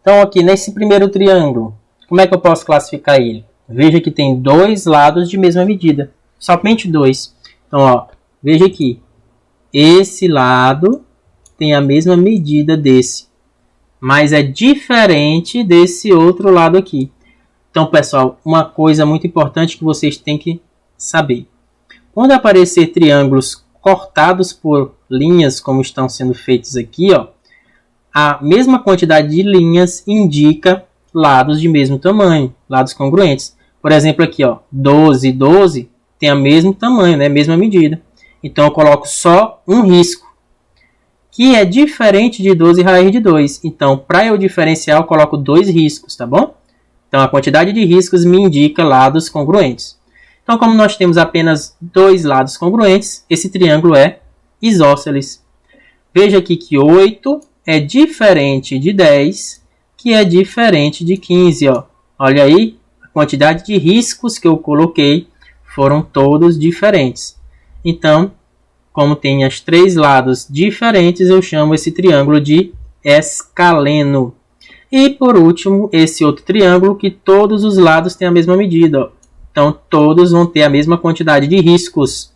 Então, aqui nesse primeiro triângulo, como é que eu posso classificar ele? Veja que tem dois lados de mesma medida. Somente dois. Então, ó, veja aqui. Esse lado tem a mesma medida desse. Mas é diferente desse outro lado aqui. Então, pessoal, uma coisa muito importante que vocês têm que saber. Quando aparecer triângulos cortados por linhas, como estão sendo feitos aqui, ó, a mesma quantidade de linhas indica lados de mesmo tamanho, lados congruentes. Por exemplo, aqui, ó, 12 e 12 tem o mesmo tamanho, né, mesma medida. Então, eu coloco só um risco, que é diferente de 12 raiz de 2. Então, para eu diferenciar, eu coloco dois riscos, tá bom? Então, a quantidade de riscos me indica lados congruentes. Então, como nós temos apenas dois lados congruentes, esse triângulo é isósceles. Veja aqui que 8 é diferente de 10, que é diferente de 15. Ó. Olha aí, a quantidade de riscos que eu coloquei foram todos diferentes. Então, como tem os três lados diferentes, eu chamo esse triângulo de escaleno. E por último, esse outro triângulo que todos os lados têm a mesma medida. Ó. Então, todos vão ter a mesma quantidade de riscos.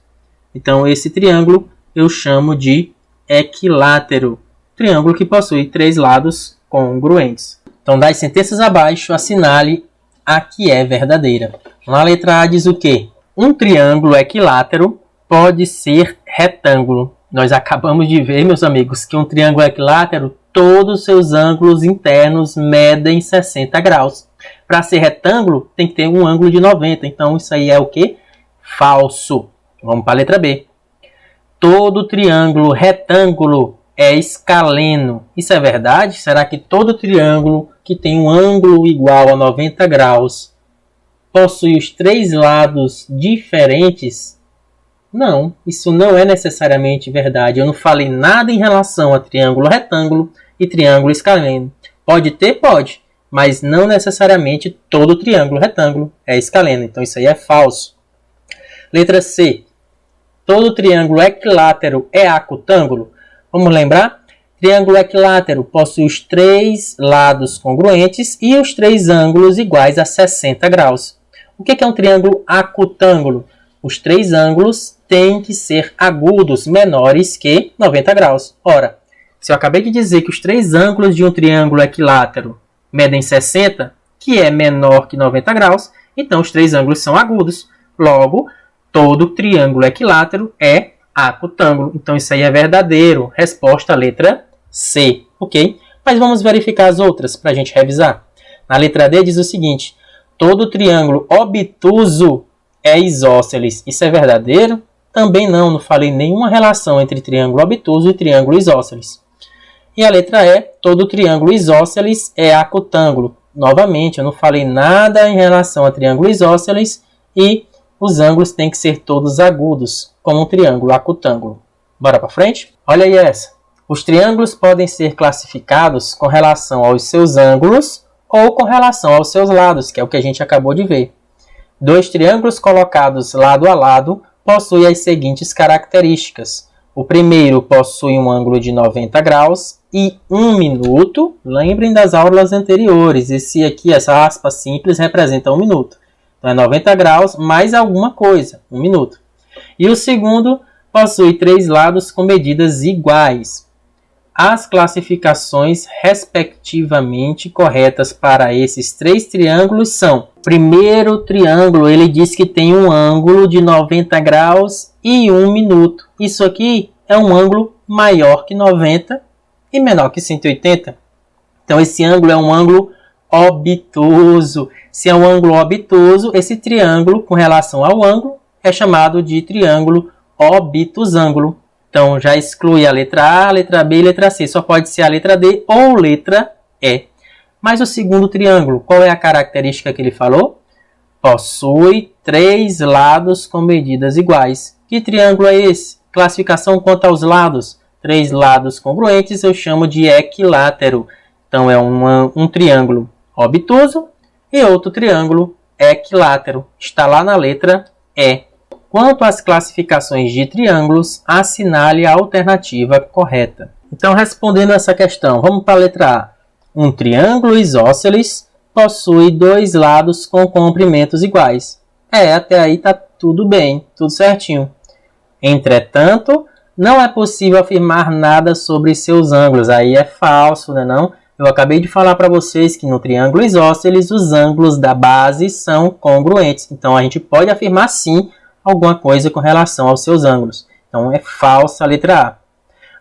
Então, esse triângulo eu chamo de equilátero. Triângulo que possui três lados congruentes. Então, das sentenças abaixo, assinale a que é verdadeira. Na letra A diz o quê? Um triângulo equilátero pode ser retângulo. Nós acabamos de ver, meus amigos, que um triângulo equilátero, todos os seus ângulos internos medem 60 graus. Para ser retângulo, tem que ter um ângulo de 90. Então, isso aí é o quê? Falso. Vamos para a letra B. Todo triângulo retângulo é escaleno. Isso é verdade? Será que todo triângulo que tem um ângulo igual a 90 graus possui os três lados diferentes? Não, isso não é necessariamente verdade. Eu não falei nada em relação a triângulo retângulo e triângulo escaleno. Pode ter? Pode. Mas não necessariamente todo triângulo retângulo é escaleno. Então isso aí é falso. Letra C. Todo triângulo equilátero é acutângulo? Vamos lembrar? Triângulo equilátero possui os três lados congruentes e os três ângulos iguais a 60 graus. O que é um triângulo acutângulo? Os três ângulos têm que ser agudos, menores que 90 graus. Ora, se eu acabei de dizer que os três ângulos de um triângulo equilátero medem 60, que é menor que 90 graus, então os três ângulos são agudos. Logo, todo triângulo equilátero é acutângulo. Então, isso aí é verdadeiro. Resposta, letra C. Ok? Mas vamos verificar as outras para a gente revisar. Na letra D diz o seguinte. Todo triângulo obtuso é isósceles. Isso é verdadeiro? Também não falei nenhuma relação entre triângulo obtuso e triângulo isósceles. E a letra E, todo triângulo isósceles é acutângulo. Novamente, eu não falei nada em relação a triângulo isósceles e os ângulos têm que ser todos agudos, como um triângulo acutângulo. Bora para frente? Olha aí essa. Os triângulos podem ser classificados com relação aos seus ângulos ou com relação aos seus lados, que é o que a gente acabou de ver. Dois triângulos colocados lado a lado possuem as seguintes características. O primeiro possui um ângulo de 90 graus e 1 minuto. Lembrem das aulas anteriores. Esse aqui, essa aspa simples, representa 1 minuto. Então, é 90 graus mais alguma coisa, 1 minuto. E o segundo possui três lados com medidas iguais. As classificações respectivamente corretas para esses três triângulos são: o primeiro triângulo, ele diz que tem um ângulo de 90 graus e 1 minuto. Isso aqui é um ângulo maior que 90 e menor que 180. Então, esse ângulo é um ângulo obtuso. Se é um ângulo obtuso, esse triângulo, com relação ao ângulo, é chamado de triângulo obtusângulo. Então, já exclui a letra A, a letra B e a letra C. Só pode ser a letra D ou letra E. Mas o segundo triângulo, qual é a característica que ele falou? Possui três lados com medidas iguais. Que triângulo é esse? Classificação quanto aos lados. Três lados congruentes eu chamo de equilátero. Então, é um triângulo obtuso e outro triângulo equilátero. Está lá na letra E. Quanto às classificações de triângulos, assinale a alternativa correta. Então, respondendo essa questão, vamos para a letra A. Um triângulo isósceles possui dois lados com comprimentos iguais. Até aí tá tudo bem, tudo certinho. Entretanto, não é possível afirmar nada sobre seus ângulos. Aí é falso, né não? Eu acabei de falar para vocês que no triângulo isósceles os ângulos da base são congruentes. Então a gente pode afirmar sim alguma coisa com relação aos seus ângulos. Então é falsa a letra A.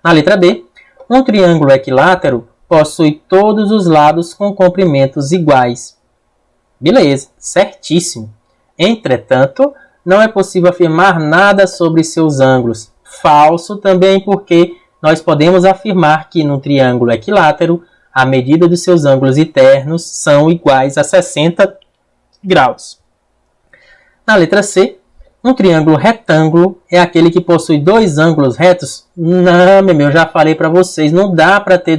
Na letra B, um triângulo equilátero possui todos os lados com comprimentos iguais. Beleza, certíssimo. Entretanto, não é possível afirmar nada sobre seus ângulos. Falso também, porque nós podemos afirmar que no triângulo equilátero a medida dos seus ângulos internos são iguais a 60 graus. Na letra C, um triângulo retângulo é aquele que possui dois ângulos retos? Não, eu já falei para vocês, não dá para ter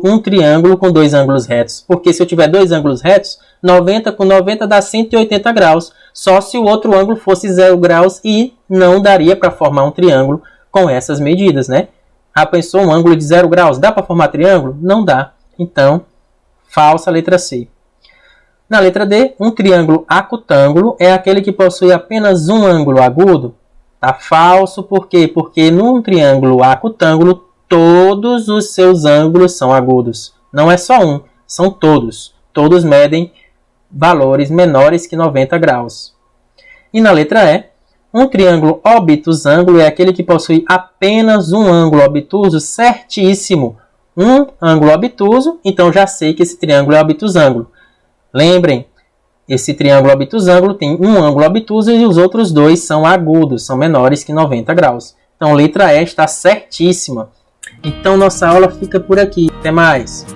um triângulo com dois ângulos retos, porque se eu tiver dois ângulos retos, 90 com 90 dá 180 graus, só se o outro ângulo fosse 0 graus e não daria para formar um triângulo com essas medidas, né? Já pensou um ângulo de 0 graus? Dá para formar triângulo? Não dá. Então, falsa a letra C. Na letra D, um triângulo acutângulo é aquele que possui apenas um ângulo agudo. Tá falso, por quê? Porque num triângulo acutângulo, todos os seus ângulos são agudos. Não é só um, são todos. Todos medem valores menores que 90 graus. E na letra E, um triângulo obtusângulo é aquele que possui apenas um ângulo obtuso certíssimo. Um ângulo obtuso, então já sei que esse triângulo é obtusângulo. Lembrem, esse triângulo obtusângulo tem um ângulo obtuso e os outros dois são agudos, são menores que 90 graus. Então, letra E está certíssima. Então, nossa aula fica por aqui. Até mais!